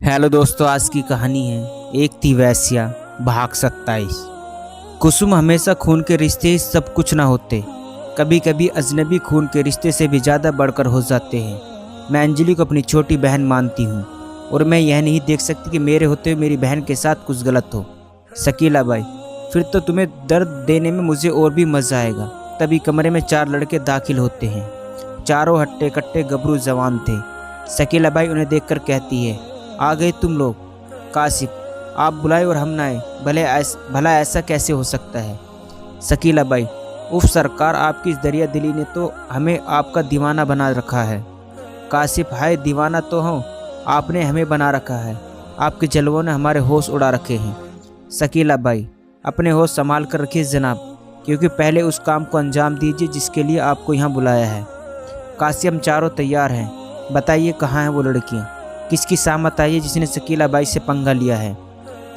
Hello दोस्तों, आज की कहानी है एक थी वैश्या भाग 27। कुसुम हमेशा खून के रिश्ते ही सब कुछ ना होते, कभी कभी अजनबी खून के रिश्ते से भी ज़्यादा बढ़कर हो जाते हैं। मैं अंजलि को अपनी छोटी बहन मानती हूँ और मैं यह नहीं देख सकती कि मेरे होते हुए मेरी बहन के साथ कुछ गलत हो। शकीला भाई, फिर तो तुम्हें दर्द देने में मुझे और भी मज़ा आएगा। तभी कमरे में 4 लड़के दाखिल होते हैं। चारों हट्टे कट्टे गबरू जवान थे। शकीला भाई उन्हें देखकर कहती है, आ गए तुम लोग। काशिफ, आप बुलाए और हम ना आए, भला ऐसा कैसे हो सकता है। शकीला भाई, उफ सरकार, आपकी इस दरिया दिली ने तो हमें आपका दीवाना बना रखा है। काशिफ, हाय दीवाना तो हो, आपने हमें बना रखा है। आपके जलवों ने हमारे होश उड़ा रखे हैं। शकीला भाई, अपने होश संभाल कर रखिए जनाब, क्योंकि पहले उस काम को अंजाम दीजिए जिसके लिए आपको यहाँ बुलाया है। काशिफ, हम चारों तैयार हैं, बताइए कहाँ हैं वो लड़कियाँ, किसकी सामत आई है जिसने शकीला बाई से पंगा लिया है।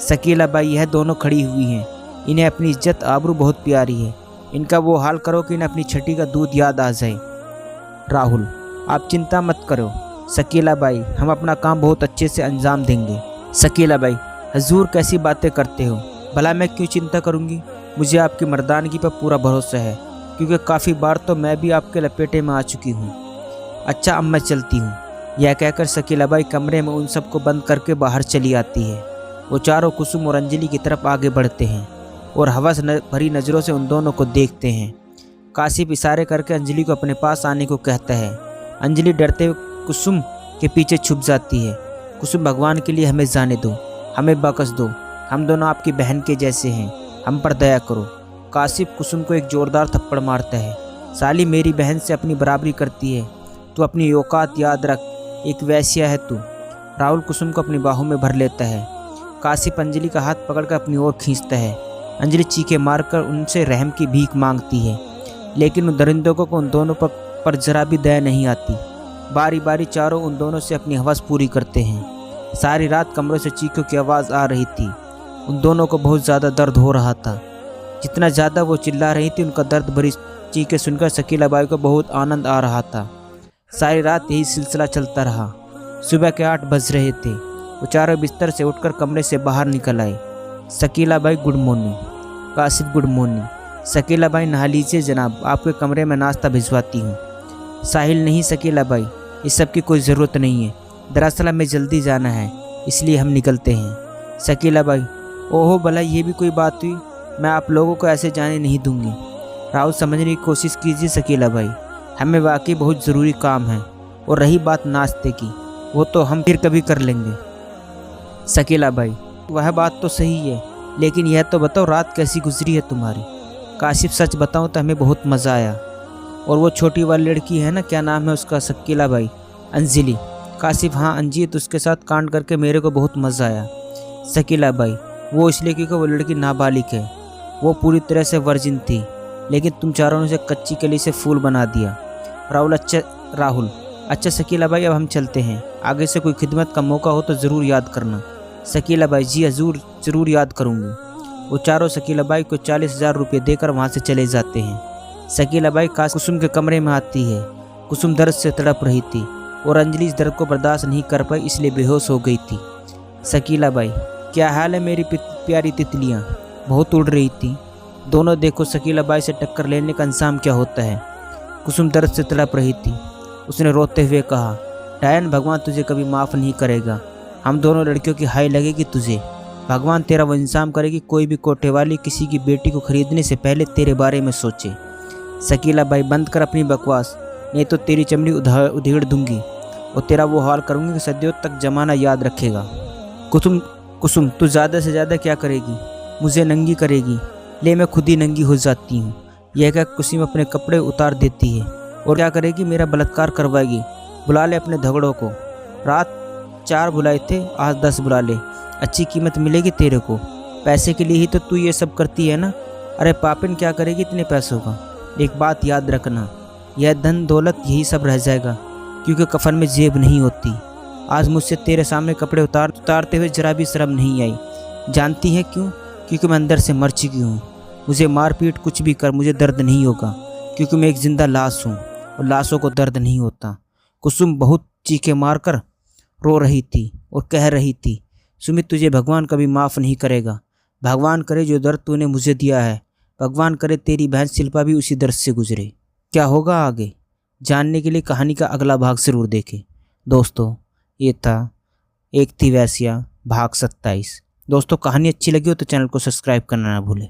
शकीला बाई, यह दोनों खड़ी हुई हैं, इन्हें अपनी इज्जत आबरू बहुत प्यारी है। इनका वो हाल करो कि इन्हें अपनी छठी का दूध याद आ जाए। राहुल, आप चिंता मत करो शकीला बाई, हम अपना काम बहुत अच्छे से अंजाम देंगे। शकीला बाई, हजूर कैसी बातें करते हो, भला मैं क्यों चिंता करूँगी। मुझे आपकी मर्दानगी पर पूरा भरोसा है, क्योंकि काफ़ी बार तो मैं भी आपके लपेटे में आ चुकी हूँ। अच्छा, अब मैं चलती हूँ। यह कहकर शकीला बाई कमरे में उन सबको बंद करके बाहर चली आती है। वो चारों कुसुम और अंजलि की तरफ आगे बढ़ते हैं और हवस भरी नज़रों से उन दोनों को देखते हैं। काशिफ इशारे करके अंजलि को अपने पास आने को कहता है। अंजलि डरते हुए कुसुम के पीछे छुप जाती है। कुसुम, भगवान के लिए हमें जाने दो, हमें बख्श दो, हम दोनों आपकी बहन के जैसे हैं, हम पर दया करो। काशिफ कुसुम को एक जोरदार थप्पड़ मारता है। साली, मेरी बहन से अपनी बराबरी करती है, तू अपनी औकात याद रख, एक वैश्या है तू। राहुल कुसुम को अपनी बाहों में भर लेता है। काशिफ अंजलि का हाथ पकड़कर अपनी ओर खींचता है। अंजलि चीखे मारकर उनसे रहम की भीख मांगती है, लेकिन उन दरिंदों को उन दोनों पर जरा भी दया नहीं आती। बारी बारी चारों उन दोनों से अपनी हवस पूरी करते हैं। सारी रात कमरों से चीखों की आवाज़ आ रही थी। उन दोनों को बहुत ज़्यादा दर्द हो रहा था। जितना ज़्यादा वो चिल्ला रही थी, उनका दर्द भरी चीखें सुनकर शकीला बाई को बहुत आनंद आ रहा था। सारी रात यही सिलसिला चलता रहा। सुबह के 8 बज रहे थे। वो चारों बिस्तर से उठकर कमरे से बाहर निकल आए। शकीला बाई, good morning. Kashif, good morning. Shakila बाई, नहा लीजिए जनाब, आपके कमरे में नाश्ता भिजवाती हूँ। साहिल, नहीं शकीला बाई, इस सब की कोई ज़रूरत नहीं है, दरअसल हमें जल्दी जाना है, इसलिए हम निकलते हैं। शकीला बाई, ओहो भला ये भी कोई बात हुई, मैं आप लोगों को ऐसे जाने नहीं दूंगी। राहुल, समझने की कोशिश कीजिए शकीला बाई, हमें वाकई बहुत ज़रूरी काम है, और रही बात नाश्ते की, वो तो हम फिर कभी कर लेंगे। शकीला भाई, वह बात तो सही है, लेकिन यह तो बताओ रात कैसी गुजरी है तुम्हारी। काशिफ, सच बताऊं तो हमें बहुत मज़ा आया। और वो छोटी वाली लड़की है ना, क्या नाम है उसका। शकीला भाई, अंजलि। काशिफ, हाँ अंजी, तो उसके साथ कांड करके मेरे को बहुत मज़ा आया। शकीला भाई, वो इसलिए क्योंकि वो लड़की नाबालिग है, वो पूरी तरह से वर्जिन थी, लेकिन तुम चारों ने उसे कच्ची कली से फूल बना दिया। राहुल, अच्छा शकीला भाई, अब हम चलते हैं, आगे से कोई खिदमत का मौका हो तो ज़रूर याद करना। शकीला भाई, जी हजूर, ज़रूर याद करूँगी। वो चारों शकीला भाई को 40,000 रुपये देकर वहाँ से चले जाते हैं। शकीला भाई कुसुम के कमरे में आती है। कुसुम दर्द से तड़प रही थी और अंजलि इस दर्द को बर्दाश्त नहीं कर पाई, इसलिए बेहोश हो गई थी। शकीला भाई, क्या हाल है मेरी प्यारी तितलियाँ, बहुत उड़ रही थी। दोनों देखो शकीला बाई से टक्कर लेने का अंजाम क्या होता है। कुसुम दर्द से तड़प रही थी। उसने रोते हुए कहा, डायन, भगवान तुझे कभी माफ़ नहीं करेगा, हम दोनों लड़कियों की हाय लगेगी तुझे, भगवान तेरा वो इंतजाम करेगी, कोई भी कोठे वाली किसी की बेटी को खरीदने से पहले तेरे बारे में सोचे। शकीला बाई, बंद कर अपनी बकवास, नहीं तो तेरी चमड़ी उधेड़ दूंगी और तेरा वो हाल करूँगी कि सदियों तक जमाना याद रखेगा। कुसुम, तू ज़्यादा से ज़्यादा क्या करेगी, मुझे नंगी करेगी, ले मैं खुद ही नंगी हो जाती हूँ। यह क्या कुसुम अपने कपड़े उतार देती है। और क्या करेगी, मेरा बलात्कार करवाएगी। बुला ले अपने झगड़ों को, रात 4 बुलाए थे, आज 10 बुला ले, अच्छी कीमत मिलेगी तेरे को। पैसे के लिए ही तो तू ये सब करती है ना। अरे पापिन, क्या करेगी इतने पैसों का। एक बात याद रखना, यह धन दौलत यही सब रह जाएगा, क्योंकि कफन में जेब नहीं होती। आज मुझसे तेरे सामने कपड़े उतारते हुए जरा भी शर्म नहीं आई। जानती है क्यों? क्योंकि मैं अंदर से मर चुकी हूँ। मुझे मारपीट कुछ भी कर, मुझे दर्द नहीं होगा, क्योंकि मैं एक जिंदा लाश हूँ और लाशों को दर्द नहीं होता। कुसुम बहुत चीखें मारकर रो रही थी। और कह रही थी, सुमित तुझे भगवान कभी माफ़ नहीं करेगा। भगवान करे जो दर्द तूने मुझे दिया है, भगवान करे तेरी बहन शिल्पा भी उसी दर्द से गुजरे। क्या होगा आगे जानने के लिए कहानी का अगला भाग ज़रूर देखें। दोस्तों ये था एक थी वैश्या भाग 27। दोस्तों कहानी अच्छी लगी हो तो चैनल को सब्सक्राइब करना ना भूलें।